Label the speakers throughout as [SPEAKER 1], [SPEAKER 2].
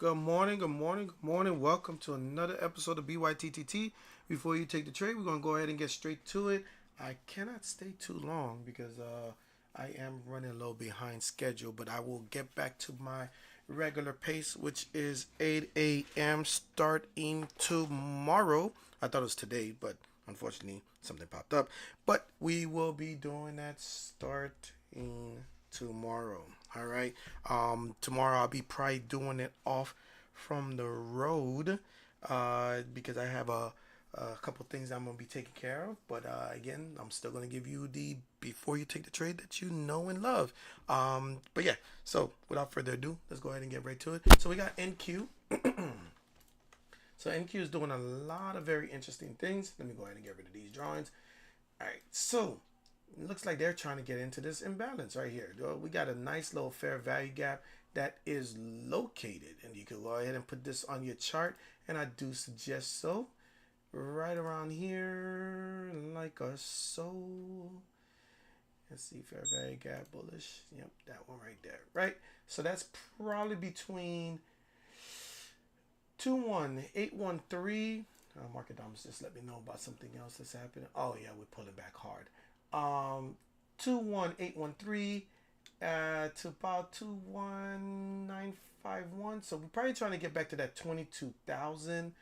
[SPEAKER 1] Good morning, good morning, good morning. Welcome to another episode of BYTTT. Before you take the trade, we're going to go ahead and get straight to it. I cannot stay too long because I am running a little behind schedule, but I will get back to my regular pace, which is 8 a.m. starting tomorrow. I thought it was today, but unfortunately something popped up. But we will be doing that starting tomorrow. All right. Tomorrow I'll be probably doing it off from the road because I have a couple things I'm gonna be taking care of. But again, I'm still gonna give you the before you take the trade that you know and love. But yeah. So without further ado, let's go ahead and get right to it. So we got NQ. So NQ is doing a lot of very interesting things. Let me go ahead and get rid of these drawings. All right. So it looks like they're trying to get into this imbalance right here. We got a nice little fair value gap that is located, and you can go ahead and put this on your chart, and I do suggest so right around here like a so. Let's see, fair value gap bullish. Yep, that one right there. Right, so that's probably between 21813. Market Dominance just let me know about something else that's happening. Oh yeah, we're pulling back hard. 21813 to about 21951. So we're probably trying to get back to that 22,000.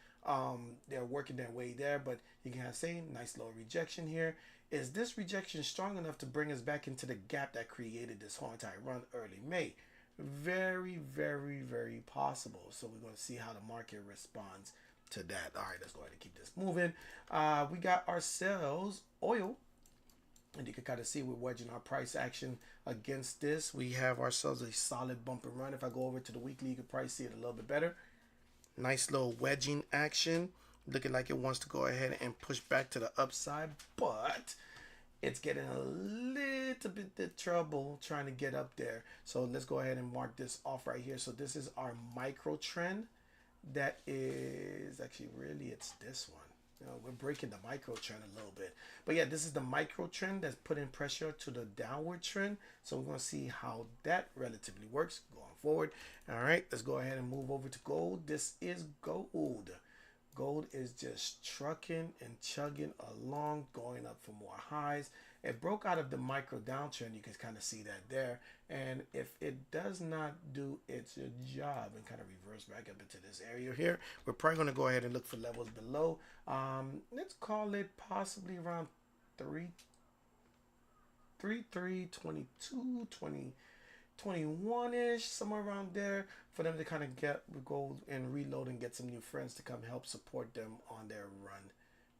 [SPEAKER 1] They're working their way there, but you can say nice little rejection here. Is this rejection strong enough to bring us back into the gap that created this whole entire run early May? Very, very, very possible. So we're going to see how the market responds to that. All right, let's go ahead and keep this moving. We got ourselves oil, and you can kind of see we're wedging our price action against this. We have ourselves a solid bump and run. If I go over to the weekly, you can probably see it a little bit better. Nice little wedging action, looking like it wants to go ahead and push back to the upside, but it's getting a little bit of trouble trying to get up there. So let's go ahead and mark this off right here. So this is our micro trend. That is actually really, it's this one. You know, we're breaking the micro trend a little bit. But yeah, this is the micro trend that's putting pressure to the downward trend. So we're going to see how that relatively works going forward. All right, let's go ahead and move over to gold. This is gold. Gold is just trucking and chugging along, going up for more highs. It broke out of the micro downtrend. You can kind of see that there. And if it does not do its job and kind of reverse back up into this area here, we're probably going to go ahead and look for levels below. Let's call it possibly around 22, 21-ish, somewhere around there, for them to kind of go and reload and get some new friends to come help support them on their run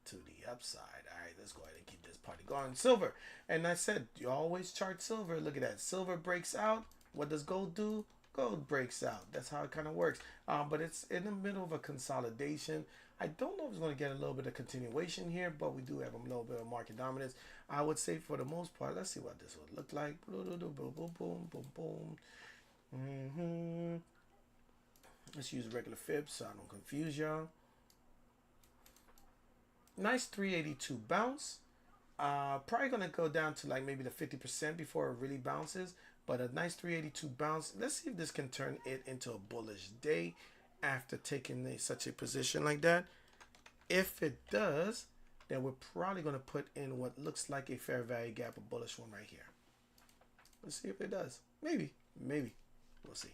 [SPEAKER 1] to the upside. All right, let's go ahead and keep this party going. Silver, and I said you always chart silver. Look at that. Silver breaks out. What does gold do? Gold breaks out. That's how it kind of works. But it's in the middle of a consolidation. I don't know if it's going to get a little bit of continuation here, but we do have a little bit of market dominance. I would say for the most part, let's see what this would look like. Boom, boom, boom, boom, boom, boom. Let's use regular fibs so I don't confuse y'all. Nice 382 bounce. Probably going to go down to like maybe the 50% before it really bounces. But a nice 382 bounce. Let's see if this can turn it into a bullish day after taking such a position like that. If it does, then we're probably going to put in what looks like a fair value gap, a bullish one right here. Let's see if it does. Maybe. We'll see.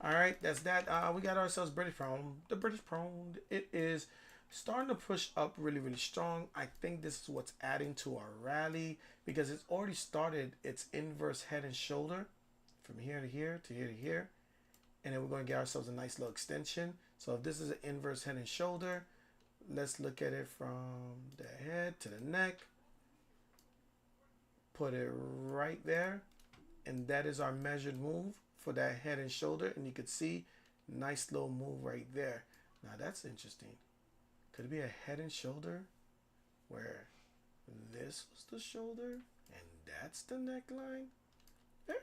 [SPEAKER 1] All right, that's that. We got ourselves British Pound. The British Pound, it is starting to push up really, really strong. I think this is what's adding to our rally because it's already started its inverse head and shoulder from here to here to here to here. And then we're going to get ourselves a nice little extension. So if this is an inverse head and shoulder, let's look at it from the head to the neck. Put it right there. And that is our measured move for that head and shoulder. And you could see nice little move right there. Now that's interesting. Could it be a head and shoulder where this was the shoulder and that's the neckline?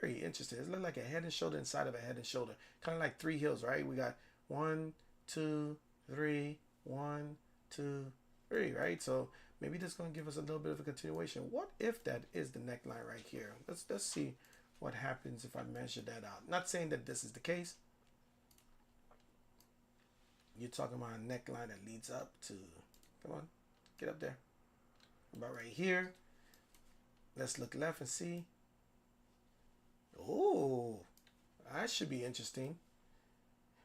[SPEAKER 1] Very interesting. It looks like a head and shoulder inside of a head and shoulder. Kind of like three hills, right? We got 1, 2, 3, 1, 2, 3, right? So maybe this is going to give us a little bit of a continuation. What if that is the neckline right here? Let's see what happens if I measure that out. Not saying that this is the case, You're talking about a neckline that leads up to, come on, get up there. About right here. Let's look left and see. Oh, that should be interesting.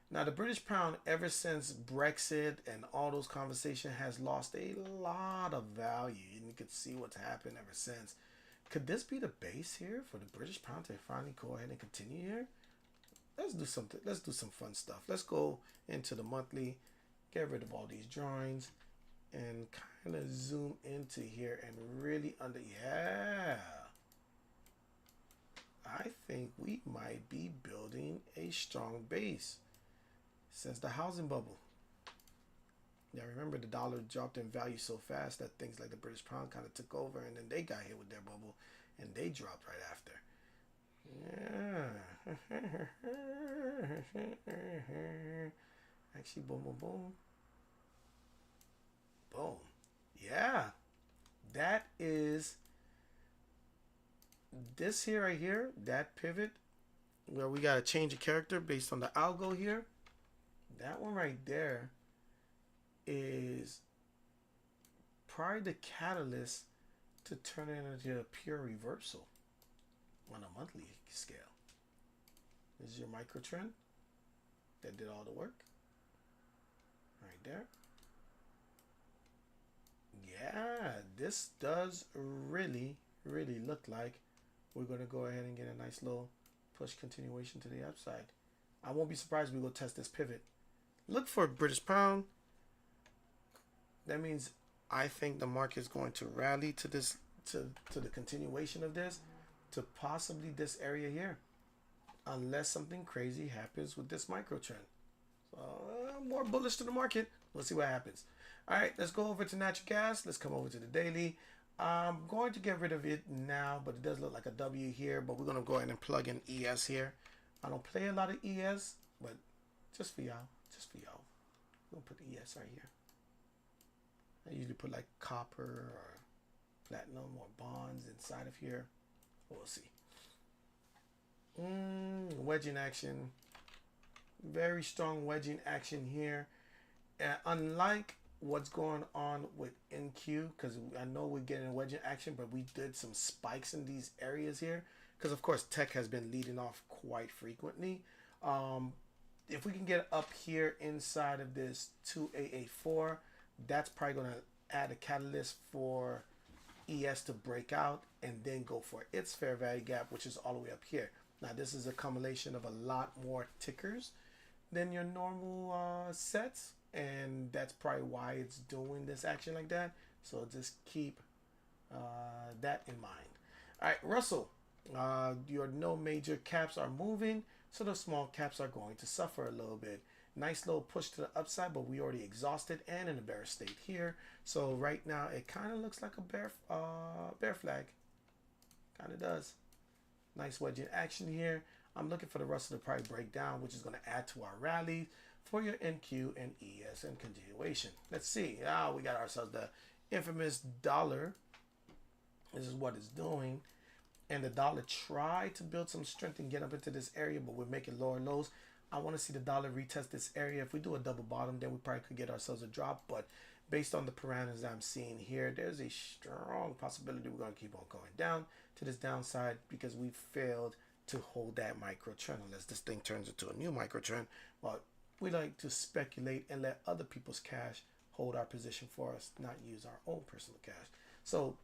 [SPEAKER 1] Now, the British pound, ever since Brexit and all those conversations, has lost a lot of value. And you can see what's happened ever since. Could this be the base here for the British pound to finally go ahead and continue here? Let's do something. Let's do some fun stuff. Let's go into the monthly, get rid of all these drawings, and kind of zoom into here and really yeah. I think we might be building a strong base since the housing bubble. Yeah, remember the dollar dropped in value so fast that things like the British pound kind of took over, and then they got hit with their bubble and they dropped right after. Yeah. Actually, boom, boom, boom. Boom. Yeah. That is this here right here, that pivot where we got to change a character based on the algo here. That one right there is probably the catalyst to turn it into a pure reversal on a monthly scale. This is your micro trend that did all the work right there. Yeah, this does really look like we're going to go ahead and get a nice little push continuation to the upside. I won't be surprised if we go test this pivot. Look for British pound. That means I think the market is going to rally to this, to the continuation of this, to possibly this area here, unless something crazy happens with this micro trend. So I'm more bullish to the market. We'll see what happens. All right, let's go over to natural gas. Let's come over to the daily. I'm going to get rid of it now, but it does look like a W here. But we're going to go ahead and plug in ES here. I don't play a lot of ES, but just for y'all, we're going to put the ES right here. I usually put like copper or platinum or bonds inside of here. We'll see. Wedging action. Very strong wedging action here. Unlike what's going on with NQ, because I know we're getting wedging action, but we did some spikes in these areas here. Because of course tech has been leading off quite frequently. If we can get up here inside of this 2884, that's probably going to add a catalyst for ES to break out and then go for its fair value gap, which is all the way up here. Now this is a combination of a lot more tickers than your normal sets, and that's probably why it's doing this action like that. So just keep that in mind. All right, Russell, your no major caps are moving, so the small caps are going to suffer a little bit. Nice little push to the upside, but we already exhausted and in a bear state here. So right now it kind of looks like a bear flag. Kind of does. Nice wedge in action here. I'm looking for the Russell to probably break down, which is going to add to our rally for your NQ and ES and continuation. Let's see. We got ourselves the infamous dollar. This is what it's doing. And the dollar tried to build some strength and get up into this area, but we're making lower lows. I want to see the dollar retest this area. If we do a double bottom, then we probably could get ourselves a drop. But based on the parameters I'm seeing here, there's a strong possibility we're going to keep on going down to this downside because we failed to hold that micro trend unless this thing turns into a new micro trend. But we like to speculate and let other people's cash hold our position for us, not use our own personal cash. So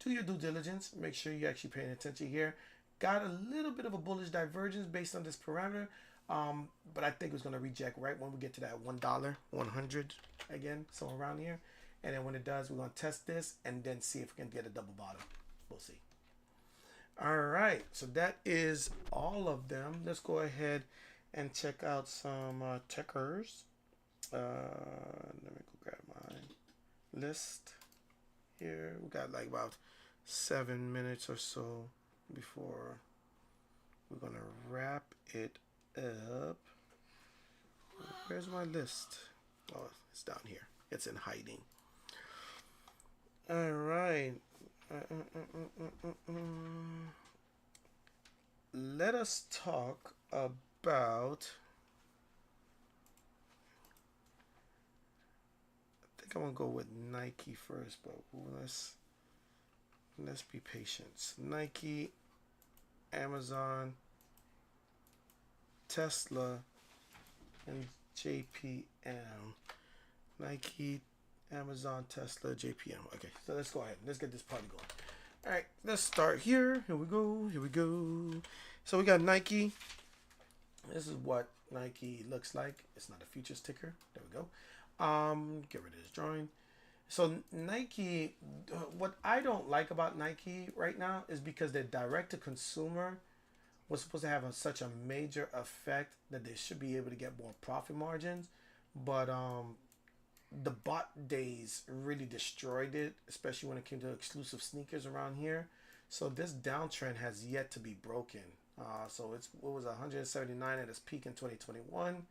[SPEAKER 1] do your due diligence. Make sure you're actually paying attention here. Got a little bit of a bullish divergence based on this parameter. But I think it's going to reject right when we get to that $1, 100 again, somewhere around here. And then when it does, we're going to test this and then see if we can get a double bottom. We'll see. All right. So that is all of them. Let's go ahead and check out some checkers. Let me go grab my list here. We got like about 7 minutes or so before we're going to wrap it up. Where's my list? Oh, it's down here. It's in hiding. All right. Let us talk about think I'm gonna go with Nike first, but let's be patient. Nike, Amazon, Tesla, and JPM. Nike, Amazon, Tesla, JPM. Okay, so let's go ahead. Let's get this party going. All right, let's start here. Here we go. Here we go. So we got Nike. This is what Nike looks like. It's not a futures ticker. There we go. Get rid of this drawing. So Nike, what I don't like about Nike right now is because their direct to consumer was supposed to have such a major effect that they should be able to get more profit margins, but the bot days really destroyed it, especially when it came to exclusive sneakers around here. So this downtrend has yet to be broken. So it was 179 at its peak in 2021.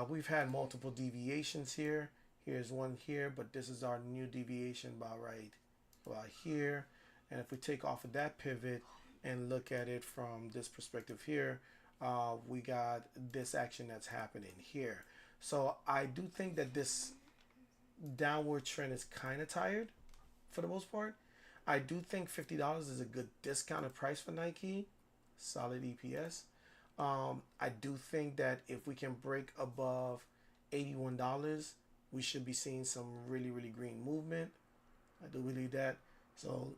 [SPEAKER 1] We've had multiple deviations here. Here's one here, but this is our new deviation about here. And if we take off of that pivot and look at it from this perspective here, we got this action that's happening here. So I do think that this downward trend is kind of tired for the most part. I do think $50 is a good discounted price for Nike. Solid EPS. I do think that if we can break above $81, we should be seeing some really, really green movement. I do believe that. So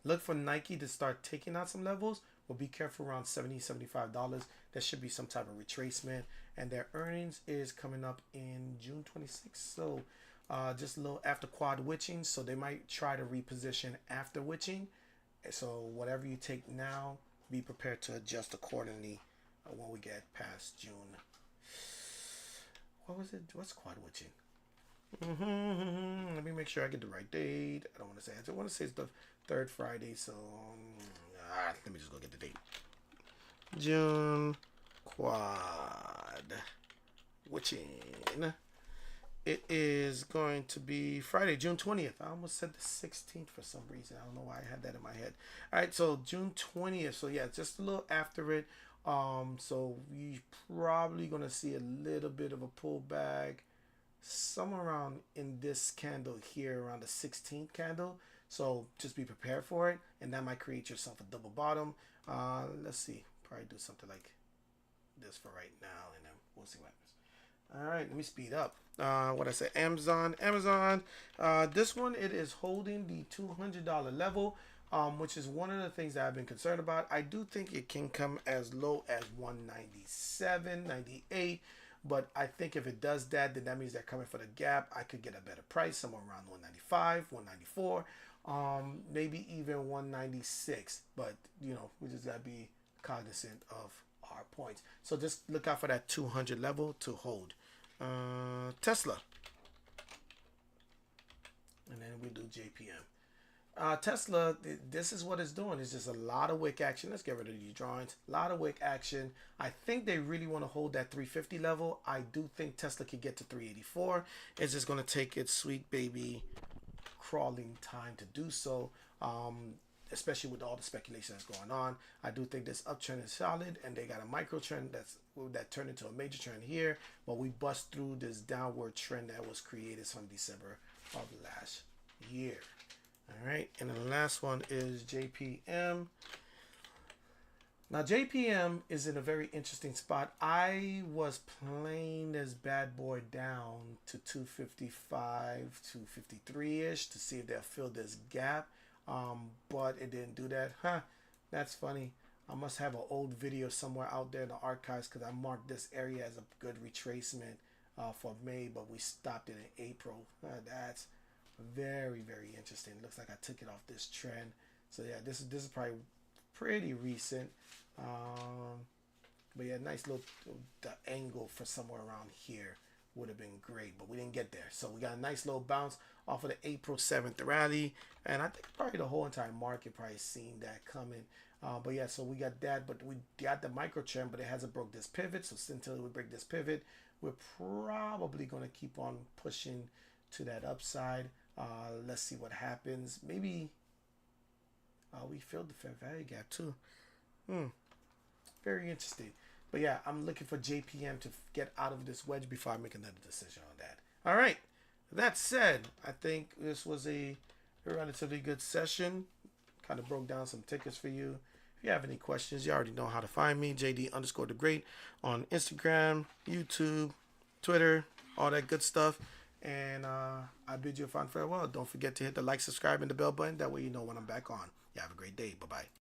[SPEAKER 1] look for Nike to start taking out some levels. But be careful around $70, $75. There should be some type of retracement. And their earnings is coming up in June 26th. So just a little after quad witching. So they might try to reposition after witching. So whatever you take now, be prepared to adjust accordingly when we get past June. What was it? What's quad witching? Let me make sure I get the right date. I don't want to say. I want to say it's the third Friday. So let me just go get the date. June quad witching. It is going to be Friday, June 20th. I almost said the 16th for some reason. I don't know why I had that in my head. All right, so June 20th. So yeah, just a little after it. So we probably gonna see a little bit of a pullback somewhere around in this candle here, around the 16th candle. So just be prepared for it, and that might create yourself a double bottom. Let's see. Probably do something like this for right now, and then we'll see what happens. All right, let me speed up. What I said, Amazon. This one, it is holding the $200 level, which is one of the things that I've been concerned about. I do think it can come as low as 197, 98, but I think if it does that, then that means they're coming for the gap. I could get a better price, somewhere around 195, 194, maybe even 196. But you know, we just gotta be cognizant of our points. So just look out for that 200 level to hold. Tesla, and then we do JPM. Tesla, this is what it's doing. It's just a lot of wick action. Let's get rid of these drawings. A lot of wick action. I think they really want to hold that 350 level. I do think Tesla could get to 384. It's just going to take its sweet baby crawling time to do so. Especially with all the speculation that's going on. I do think this uptrend is solid, and they got a micro trend that turned into a major trend here, but we bust through this downward trend that was created from December of last year. All right, and then the last one is JPM. Now JPM is in a very interesting spot. I was playing this bad boy down to 255, 253-ish to see if they'll fill this gap. But it didn't do that. That's funny. I must have an old video somewhere out there in the archives because I marked this area as a good retracement for May, but we stopped it in April. That's very, very interesting. Looks like I took it off this trend. So yeah, this is probably pretty recent. But yeah, nice little the angle for somewhere around here would have been great, but we didn't get there. So we got a nice little bounce off of the April 7th rally, and I think probably the whole entire market probably seen that coming. But yeah, so we got that, but we got the micro trend, but it hasn't broke this pivot. So until we break this pivot, we're probably going to keep on pushing to that upside. Let's see what happens. Maybe we filled the fair value gap too. Very interesting. But yeah, I'm looking for JPM to get out of this wedge before I make another decision on that. All right. That said, I think this was a relatively good session. Kind of broke down some tickets for you. If you have any questions, you already know how to find me, JD underscore the Great, on Instagram, YouTube, Twitter, all that good stuff. And I bid you a fond farewell. Don't forget to hit the like, subscribe, and the bell button. That way you know when I'm back on. You have a great day. Bye bye.